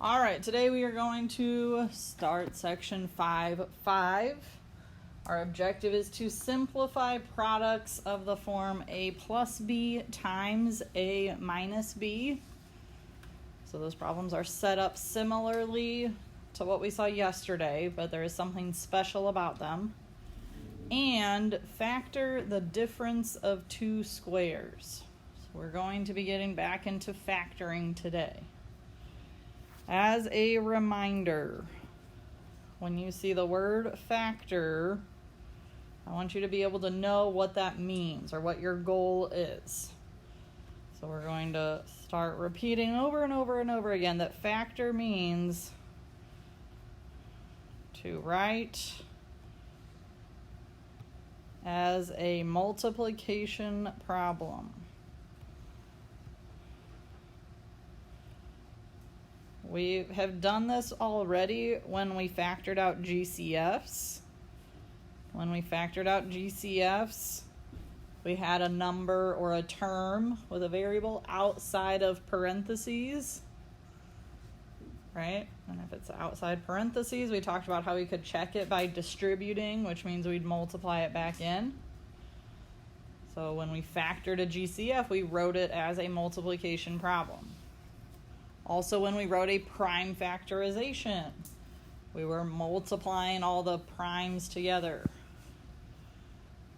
All right, today we are going to start section 5.5. Our objective is to simplify products of the form a plus b times a minus b. So those problems are set up similarly to what we saw yesterday, but there is something special about them. And factor the difference of two squares. So we're going to be getting back into factoring today. As a reminder, when you see the word factor, I want you to be able to know what that means or what your goal is. So we're going to start repeating over and over and over again that factor means to write as a multiplication problem. We have done this already when we factored out GCFs. When we factored out GCFs, we had a number or a term with a variable outside of parentheses, right? And if it's outside parentheses, we talked about how we could check it by distributing, which means we'd multiply it back in. So when we factored a GCF, we wrote it as a multiplication problem. Also, when we wrote a prime factorization, we were multiplying all the primes together.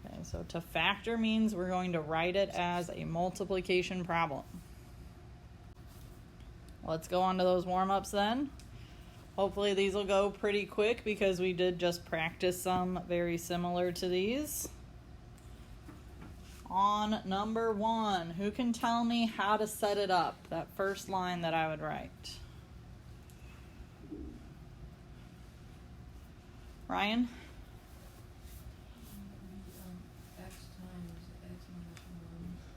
Okay, so to factor means we're going to write it as a multiplication problem. Let's go on to those warm-ups then. Hopefully these will go pretty quick because we did just practice some very similar to these. On number 1, who can tell me how to set it up? That first line that I would write. Ryan? X times x minus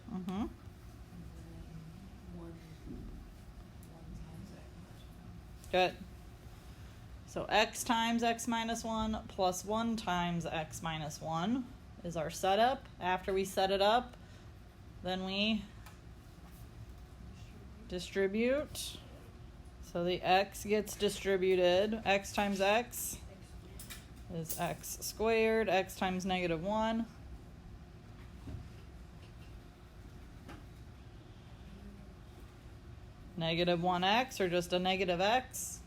1. Mm-hmm. And then 1 times x minus 1. Good. So x times x minus 1 plus 1 times x minus 1 is our setup. After we set it up, then we distribute. So the x gets distributed. X times x is x squared. X times negative 1. Negative 1x, or just a negative x.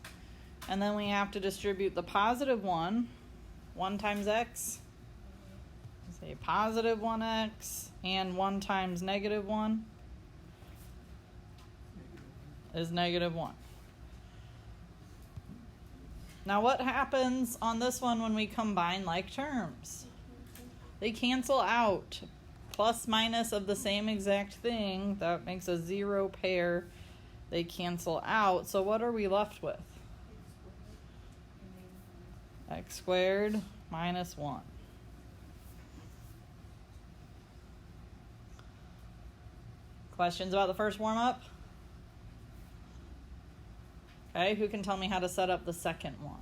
And then we have to distribute the positive 1. 1 times x is a positive 1x, and 1 times negative 1 is negative 1. Now what happens on this one when we combine like terms? They cancel out. Plus minus of the same exact thing, that makes a 0 pair. They cancel out. So what are we left with? X squared minus 1. Questions about the first warm-up? Okay, who can tell me how to set up the second one?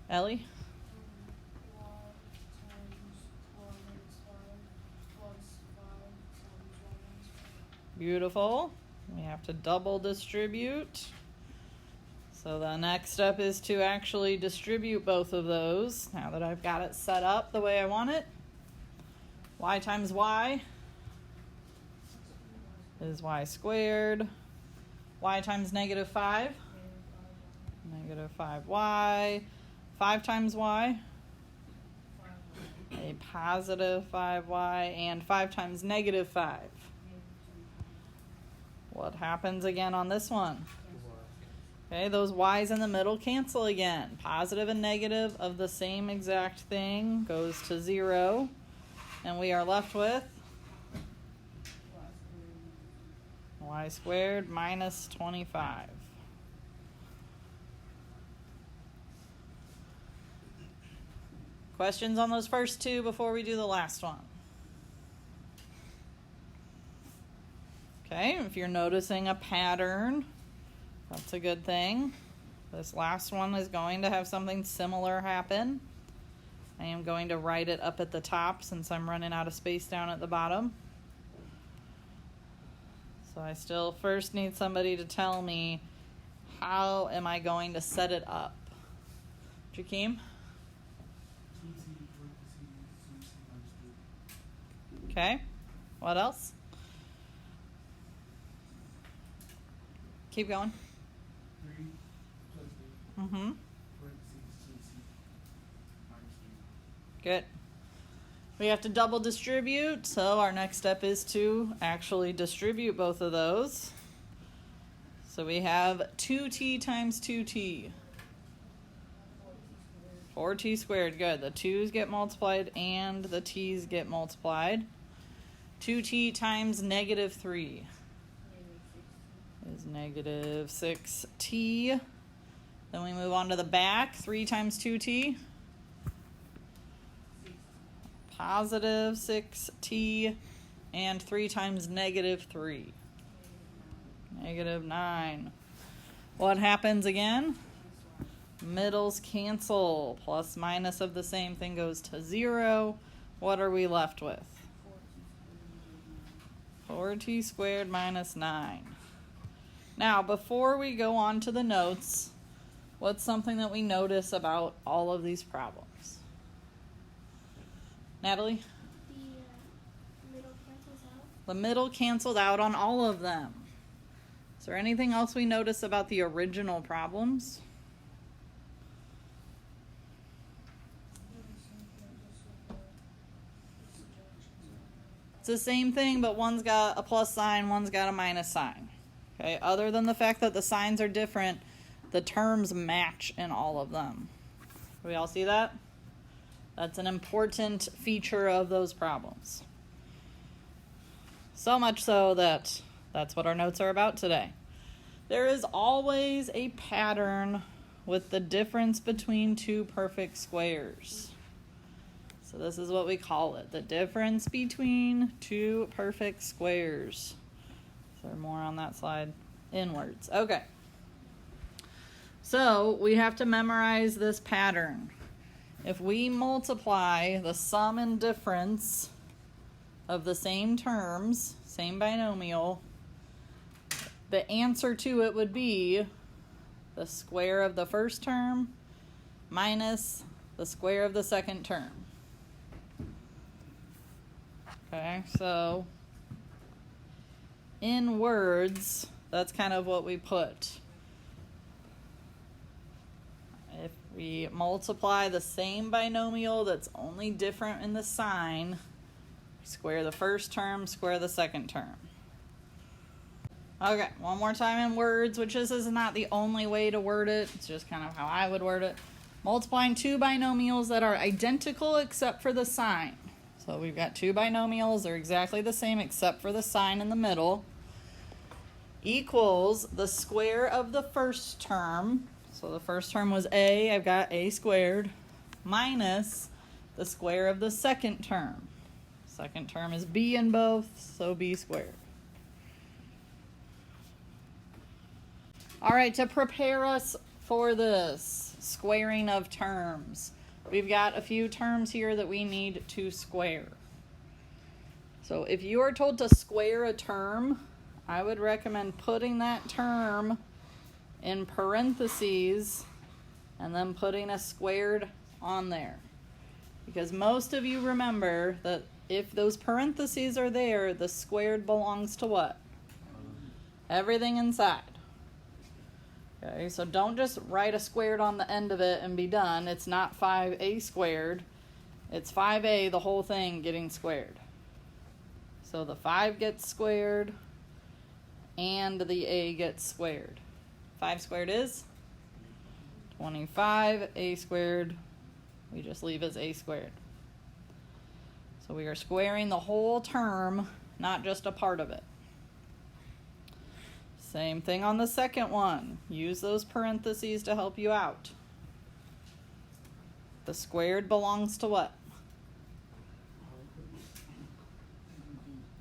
Ellie? Beautiful. We have to double distribute. So the next step is to actually distribute both of those. Now that I've got it set up the way I want it. Y times y is y squared. Y times negative 5. Negative 5y. 5 times y. A positive 5y. And 5 times negative 5. What happens again on this one? Okay, those y's in the middle cancel again. Positive and negative of the same exact thing goes to 0. And we are left with y squared minus 25. Questions on those first two before we do the last one? Okay, if you're noticing a pattern, that's a good thing. This last one is going to have something similar happen. I am going to write it up at the top since I'm running out of space down at the bottom. So I still first need somebody to tell me, how am I going to set it up? Jakeem? Okay. What else? Keep going. 3 plus b Mm-hmm. parentheses 2c minus 3. Good. We have to double distribute, so our next step is to actually distribute both of those. So we have 2t times 2t. 4t squared. Good. The 2's get multiplied and the t's get multiplied. 2t times negative 3 is negative 6t. Then we move on to the back. 3 times 2t. Positive 6t. And 3 times negative 3. Negative 9. What happens again? Middles cancel. Plus minus of the same thing goes to 0. What are we left with? 4t squared minus 9. Now, before we go on to the notes, what's something that we notice about all of these problems? Natalie? The middle cancels out. The middle canceled out on all of them. Is there anything else we notice about the original problems? It's the same thing, but one's got a plus sign, one's got a minus sign. Okay, other than the fact that the signs are different, the terms match in all of them. Do we all see that? That's an important feature of those problems. So much so that that's what our notes are about today. There is always a pattern with the difference between two perfect squares. So this is what we call it, the difference between two perfect squares. Is there more on that slide? Inwards. Okay. So we have to memorize this pattern. If we multiply the sum and difference of the same terms, same binomial, the answer to it would be the square of the first term minus the square of the second term. Okay, so in words, that's kind of what we put. If we multiply the same binomial that's only different in the sign, square the first term, square the second term. Okay, one more time in words, which this is not the only way to word it. It's just kind of how I would word it. Multiplying two binomials that are identical except for the sign. So we've got two binomials, they're exactly the same except for the sign in the middle, equals the square of the first term. So the first term was a, I've got a squared, minus the square of the second term. Second term is b in both, so b squared. All right, to prepare us for this squaring of terms, we've got a few terms here that we need to square. So if you are told to square a term, I would recommend putting that term in parentheses and then putting a squared on there. Because most of you remember that if those parentheses are there, the squared belongs to what? Everything inside. Okay, so don't just write a squared on the end of it and be done. It's not 5a squared. It's 5a, the whole thing getting squared. So the 5 gets squared and the a gets squared. 5 squared is 25. A squared, we just leave as a squared. So we are squaring the whole term, not just a part of it. Same thing on the second one. Use those parentheses to help you out. The squared belongs to what?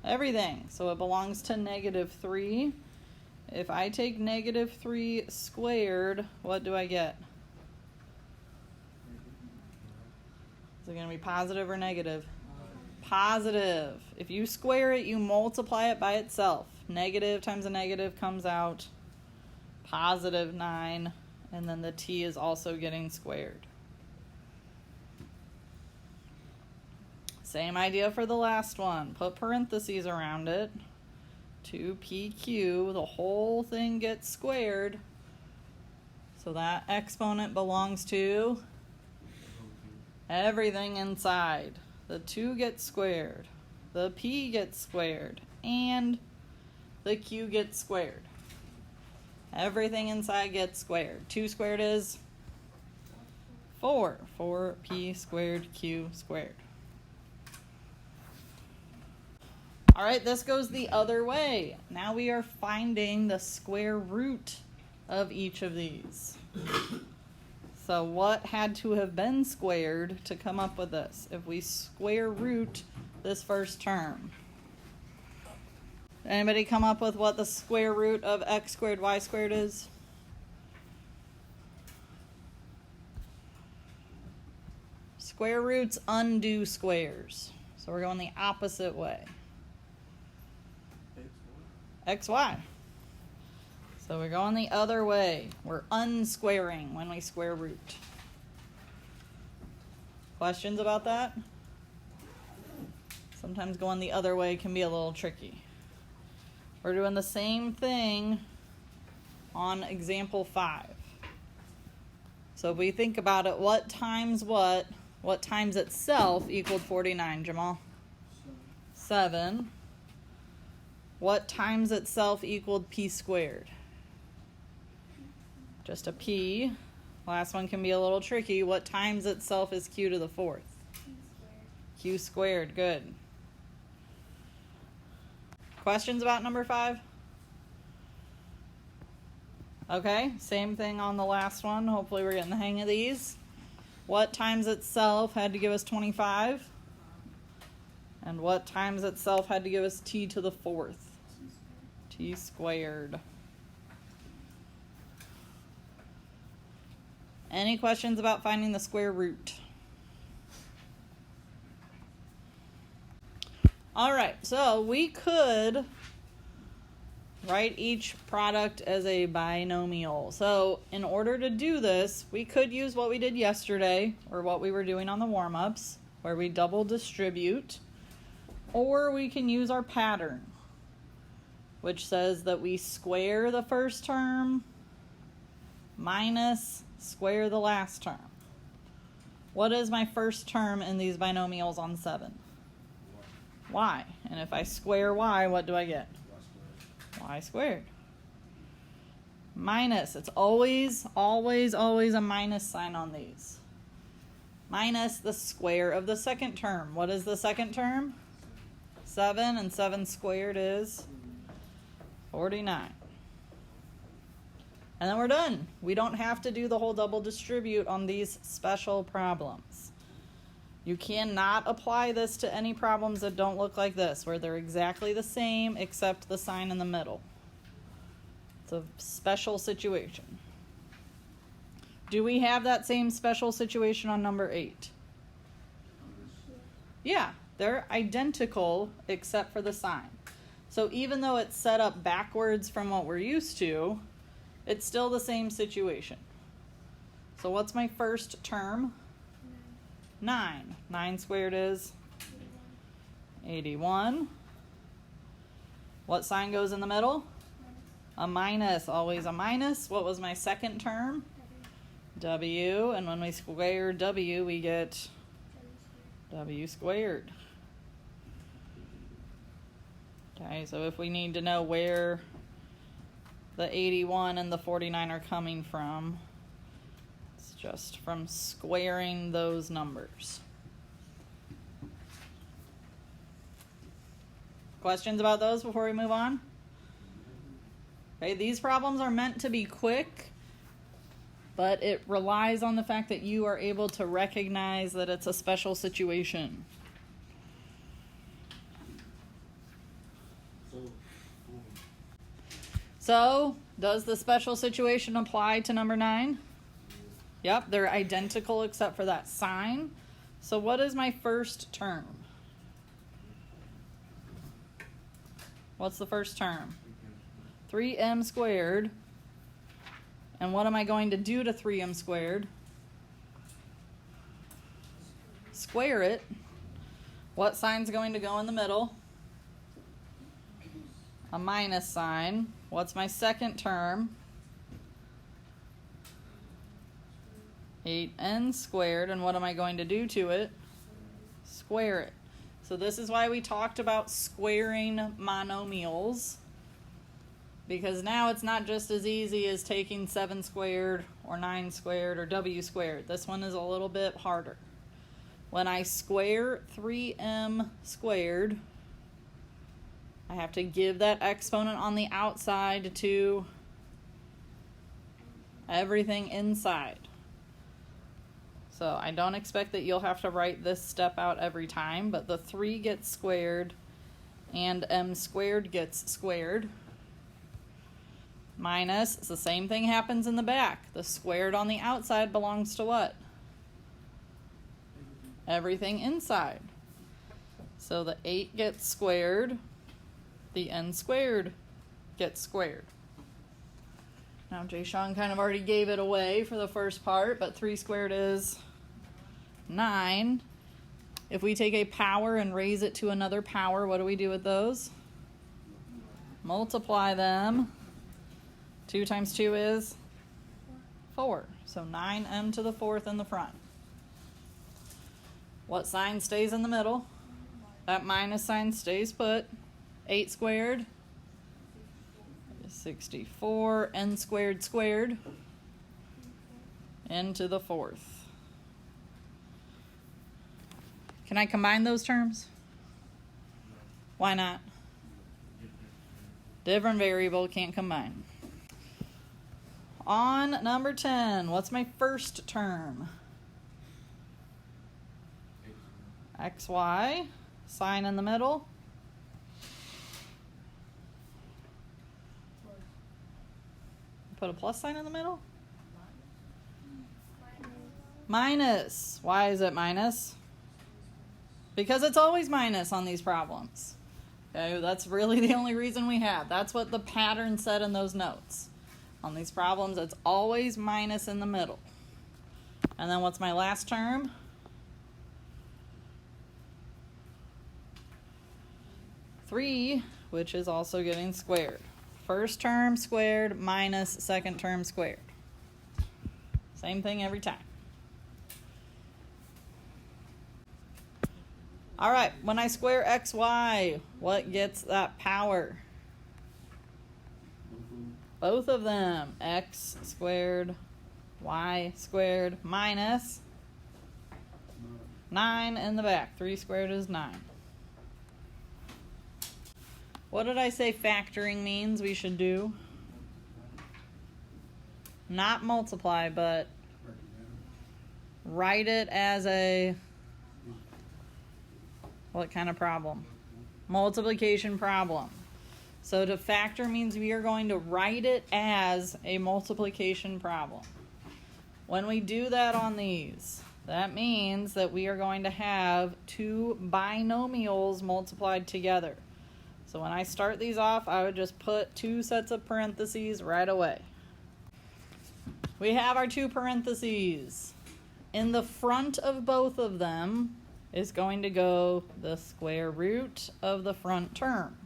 Everything. So it belongs to negative 3. If I take negative 3 squared, what do I get? Is it going to be positive or negative? Positive. If you square it, you multiply it by itself. negative times a negative comes out positive 9, and then the t is also getting squared. Same idea for the last one. Put parentheses around it. 2pq, the whole thing gets squared. So that exponent belongs to everything inside. The 2 gets squared, the p gets squared, and the q gets squared. Everything inside gets squared. 2 squared is 4. 4p squared q squared. All right, this goes the other way. Now we are finding the square root of each of these. So what had to have been squared to come up with this? If we square root this first term. Anybody come up with what the square root of x squared y squared is? Square roots undo squares. So we're going the opposite way. xy. So we're going the other way. We're unsquaring when we square root. Questions about that? Sometimes going the other way can be a little tricky. We're doing the same thing on example 5. So if we think about it, what times itself equaled 49, Jamal? 7. What times itself equaled p squared? Just a p. Last one can be a little tricky. What times itself is q to the 4th? Q squared. Good. Questions about number 5? Okay, same thing on the last one. Hopefully we're getting the hang of these. What times itself had to give us 25? And what times itself had to give us t to the 4th? T squared. Any questions about finding the square root? All right, so we could write each product as a binomial. So in order to do this, we could use what we did yesterday, or what we were doing on the warm-ups, where we double distribute, or we can use our pattern, which says that we square the first term minus square the last term. What is my first term in these binomials on 7? Y. And if I square y, what do I get? Y squared. Minus. It's always a minus sign on these. Minus the square of the second term. What is the second term? 7, and 7 squared is 49. And then we're done. We don't have to do the whole double distribute on these special problems. You cannot apply this to any problems that don't look like this, where they're exactly the same except the sign in the middle. It's a special situation. Do we have that same special situation on number 8? Yeah, they're identical except for the sign. So even though it's set up backwards from what we're used to, it's still the same situation. So what's my first term? 9. 9 squared is 81. What sign goes in the middle? A minus. Always a minus. What was my second term? W. And when we square W, we get W squared. Okay, so if we need to know where the 81 and the 49 are coming from, it's just from squaring those numbers. Questions about those before we move on? Okay, these problems are meant to be quick, but it relies on the fact that you are able to recognize that it's a special situation. So, does the special situation apply to number 9? Yep, they're identical except for that sign. So what is my first term? What's the first term? 3m squared. And what am I going to do to 3m squared? Square it. What sign's going to go in the middle? A minus sign. What's my second term? 8n squared. And what am I going to do to it? Square it. So this is why we talked about squaring monomials, because now it's not just as easy as taking 7 squared or 9 squared or w squared. This one is a little bit harder. When I square 3m squared, I have to give that exponent on the outside to everything inside. So I don't expect that you'll have to write this step out every time, but the 3 gets squared and m squared gets squared. Minus, it's the same thing happens in the back. The squared on the outside belongs to what? Everything inside. So the 8 gets squared, the n squared gets squared. Now Jay Sean kind of already gave it away for the first part, but 3 squared is 9. If we take a power and raise it to another power, what do we do with those? Multiply them. 2 times 2 is 4. So 9m to the 4th in the front. What sign stays in the middle? That minus sign stays put. 8 squared is 64. N squared squared. N to the 4th. Can I combine those terms? Why not? Different variable, can't combine. On number 10, what's my first term? XY, sign in the middle. Put a plus sign in the middle? Minus. Why is it minus? Because it's always minus on these problems. Okay, that's really the only reason we have. That's what the pattern said in those notes. On these problems, it's always minus in the middle. And then what's my last term? Three, which is also getting squared. First term squared minus second term squared. Same thing every time. All right, when I square xy, what gets that power? Both of them. X squared, y squared, minus 9 in the back. 3 squared is 9. What did I say factoring means we should do? Not multiply, but write it as a... what kind of problem? Multiplication problem. So to factor means we are going to write it as a multiplication problem. When we do that on these, that means that we are going to have 2 binomials multiplied together. So when I start these off, I would just put 2 sets of parentheses right away. We have our 2 parentheses. In the front of both of them is going to go the square root of the front term.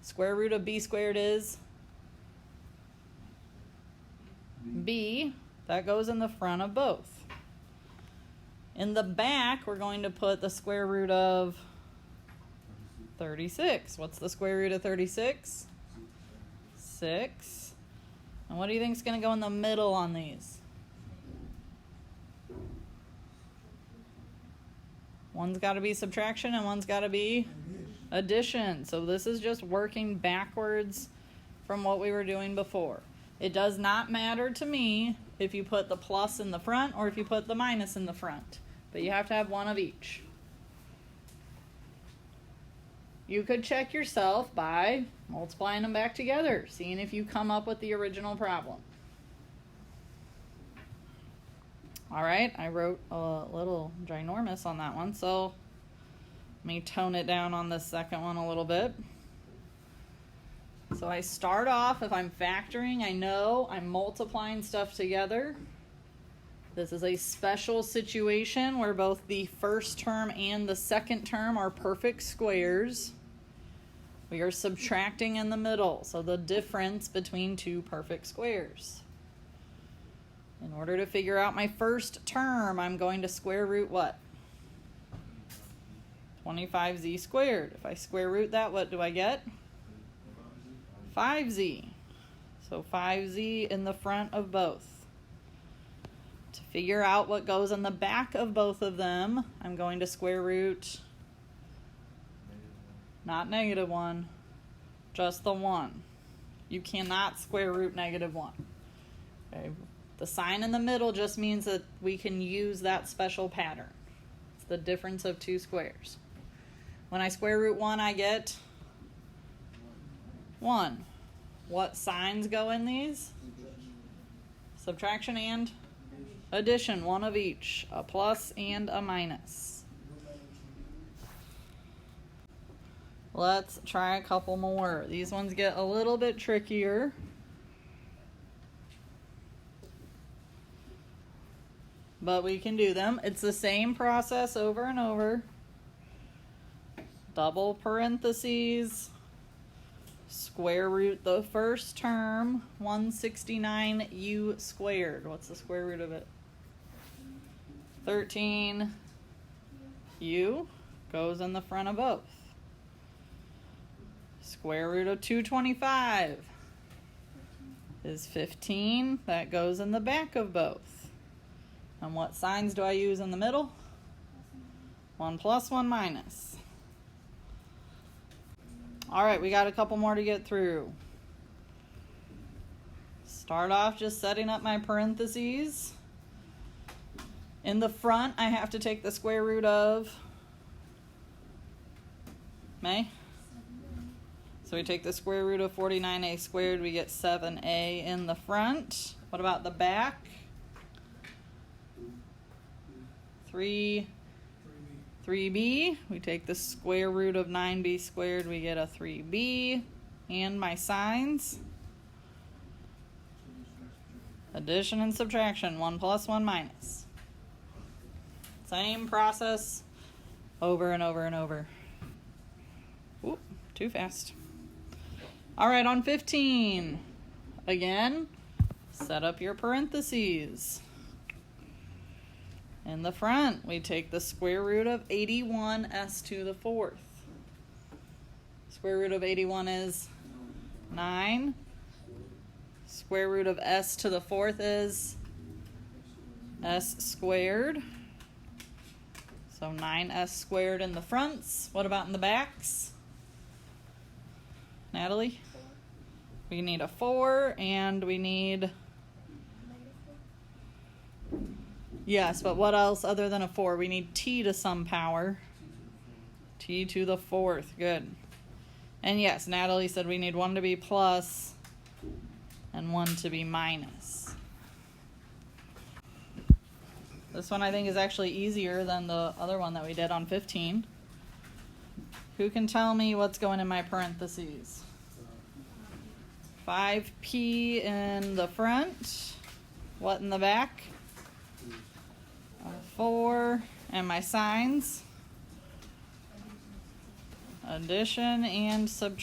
Square root of b squared is b. That goes in the front of both. In the back, we're going to put the square root of 36. What's the square root of 36? 6. And what do you think is going to go in the middle on these? One's got to be subtraction and one's got to be addition. So this is just working backwards from what we were doing before. It does not matter to me if you put the plus in the front or if you put the minus in the front, but you have to have one of each. You could check yourself by multiplying them back together, seeing if you come up with the original problem. All right, I wrote a little ginormous on that one, so let me tone it down on the second one a little bit. So I start off, if I'm factoring, I know I'm multiplying stuff together. This is a special situation where both the first term and the second term are perfect squares. We are subtracting in the middle, so the difference between two perfect squares. In order to figure out my first term, I'm going to square root what? 25z squared. If I square root that, what do I get? 5z. So 5z in the front of both. To figure out what goes in the back of both of them, I'm going to square root, not -1, just the 1. You cannot square root -1. Okay? The sign in the middle just means that we can use that special pattern. It's the difference of two squares. When I square root 1, I get 1. What signs go in these? Subtraction and addition, one of each, a plus and a minus. Let's try a couple more. These ones get a little bit trickier. But we can do them. It's the same process over and over. Double parentheses. Square root the first term, 169u squared. What's the square root of it? 13u goes in the front of both. Square root of 225 is 15. That goes in the back of both. And what signs do I use in the middle? 1 plus, 1 minus. All right, we got a couple more to get through. Start off just setting up my parentheses. In the front, I have to take the square root of May. So we take the square root of 49a squared, we get 7a in the front. What about the back? 3b. We take the square root of 9b squared, we get a 3b. And my signs? Addition and subtraction, 1 plus, 1 minus. Same process over and over and over. Oop, too fast. All right, on 15. Again, set up your parentheses. In the front, we take the square root of 81s to the 4th. Square root of 81 is 9. Square root of s to the 4th is s squared. So 9s squared in the fronts. What about in the backs? Natalie? We need a 4 and we need... Yes, but what else other than a 4? We need t to some power. T to the 4th. Good. And yes, Natalie said we need 1 to be plus and 1 to be minus. This one I think is actually easier than the other one that we did on 15. Who can tell me what's going in my parentheses? 5p in the front. What in the back? 4. And my signs? Addition and subtraction.